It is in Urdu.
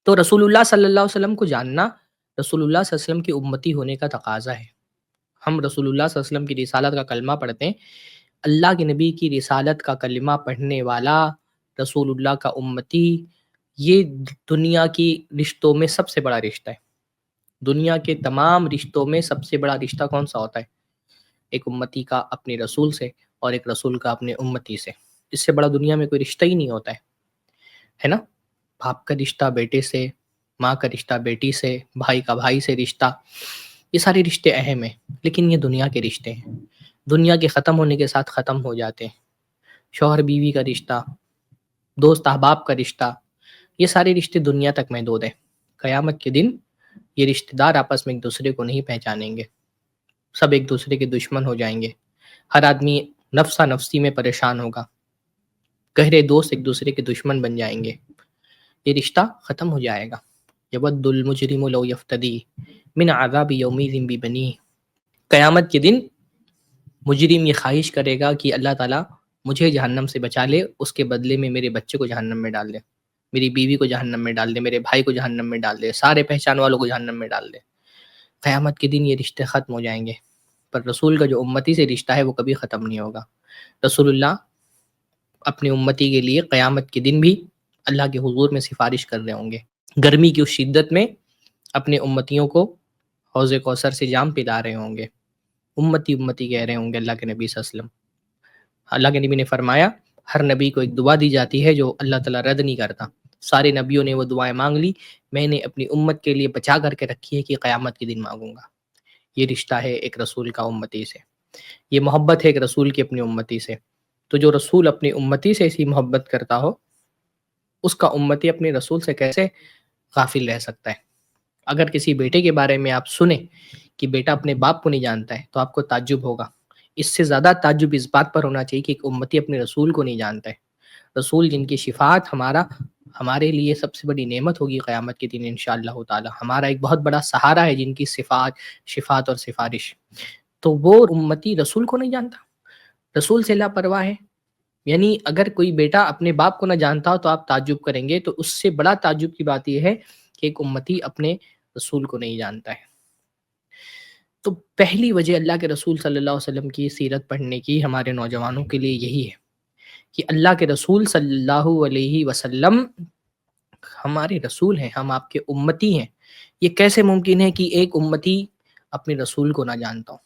تو رسول اللہ صلی اللہ علیہ وسلم کو جاننا رسول اللہ صلی اللہ علیہ وسلم کی امتی ہونے کا تقاضا ہے۔ ہم رسول اللہ صلی اللہ علیہ وسلم کی رسالت کا کلمہ پڑھتے ہیں، اللہ کے نبی کی رسالت کا کلمہ پڑھنے والا رسول اللہ کا امتی، یہ دنیا کی رشتوں میں سب سے بڑا رشتہ ہے۔ دنیا کے تمام رشتوں میں سب سے بڑا رشتہ کون سا ہوتا ہے؟ ایک امتی کا اپنے رسول سے اور ایک رسول کا اپنے امتی سے۔ اس سے بڑا دنیا میں کوئی رشتہ ہی نہیں ہوتا ہے نا؟ باپ کا رشتہ بیٹے سے، ماں کا رشتہ بیٹی سے، بھائی کا بھائی سے رشتہ، یہ سارے رشتے اہم ہیں، لیکن یہ دنیا کے رشتے ہیں، دنیا کے ختم ہونے کے ساتھ ختم ہو جاتے ہیں۔ شوہر بیوی کا رشتہ، دوست احباب کا رشتہ، یہ سارے رشتے دنیا تک محدود ہیں۔ قیامت کے دن یہ رشتہ دار آپس میں ایک دوسرے کو نہیں پہچانیں گے، سب ایک دوسرے کے دشمن ہو جائیں گے، ہر آدمی نفسا نفسی میں پریشان ہوگا، گہرے دوست ایک دوسرے کے دشمن بن جائیں گے، یہ رشتہ ختم ہو جائے گا۔ یود المجرم لو یفتدی من عذاب یومئذ ببنیہ، قیامت کے دن مجرم یہ خواہش کرے گا کہ اللہ تعالیٰ مجھے جہنم سے بچا لے، اس کے بدلے میں میرے بچے کو جہنم میں ڈال دے، میری بیوی کو جہنم میں ڈال دے، میرے بھائی کو جہنم میں ڈال دے، سارے پہچان والوں کو جہنم میں ڈال دے۔ قیامت کے دن یہ رشتے ختم ہو جائیں گے، پر رسول کا جو امتی سے رشتہ ہے وہ کبھی ختم نہیں ہوگا۔ رسول اللہ اپنی امتی کے لیے قیامت کے دن بھی اللہ کے حضور میں سفارش کر رہے ہوں گے، گرمی کی اس شدت میں اپنے امتیوں کو حوض کوثر سے جام پلا رہے ہوں گے، امتی امتی کہہ رہے ہوں گے اللہ کے نبی صلی اللہ علیہ وسلم۔ اللہ کے نبی نے فرمایا ہر نبی کو ایک دعا دی جاتی ہے جو اللہ تعالیٰ رد نہیں کرتا، سارے نبیوں نے وہ دعائیں مانگ لی، میں نے اپنی امت کے لیے بچا کر کے رکھی ہے کہ قیامت کے دن مانگوں گا۔ یہ رشتہ ہے ایک رسول کا امتی سے، یہ محبت ہے ایک رسول کی اپنی امتی سے۔ تو جو رسول اپنی امتی سے ایسی محبت کرتا ہو، اس کا امتی اپنے رسول سے کیسے غافل رہ سکتا ہے؟ اگر کسی بیٹے کے بارے میں آپ سنیں کہ بیٹا اپنے باپ کو نہیں جانتا ہے تو آپ کو تعجب ہوگا، اس سے زیادہ تعجب اس بات پر ہونا چاہیے کہ ایک امتی اپنے رسول کو نہیں جانتا ہے، رسول جن کی شفاعت ہمارے لیے سب سے بڑی نعمت ہوگی قیامت کے دن انشاءاللہ تعالی، ہمارا ایک بہت بڑا سہارا ہے جن کی شفاعت اور سفارش، تو وہ امتی رسول کو نہیں جانتا، رسول سے لاپرواہ ہے۔ یعنی اگر کوئی بیٹا اپنے باپ کو نہ جانتا ہو تو آپ تعجب کریں گے، تو اس سے بڑا تعجب کی بات یہ ہے کہ ایک امتی اپنے رسول کو نہیں جانتا ہے۔ تو پہلی وجہ اللہ کے رسول صلی اللہ علیہ وسلم کی سیرت پڑھنے کی ہمارے نوجوانوں کے لیے یہی ہے کہ اللہ کے رسول صلی اللہ علیہ وسلم ہمارے رسول ہیں، ہم آپ کے امتی ہیں۔ یہ کیسے ممکن ہے کہ ایک امتی اپنے رسول کو نہ جانتا ہو؟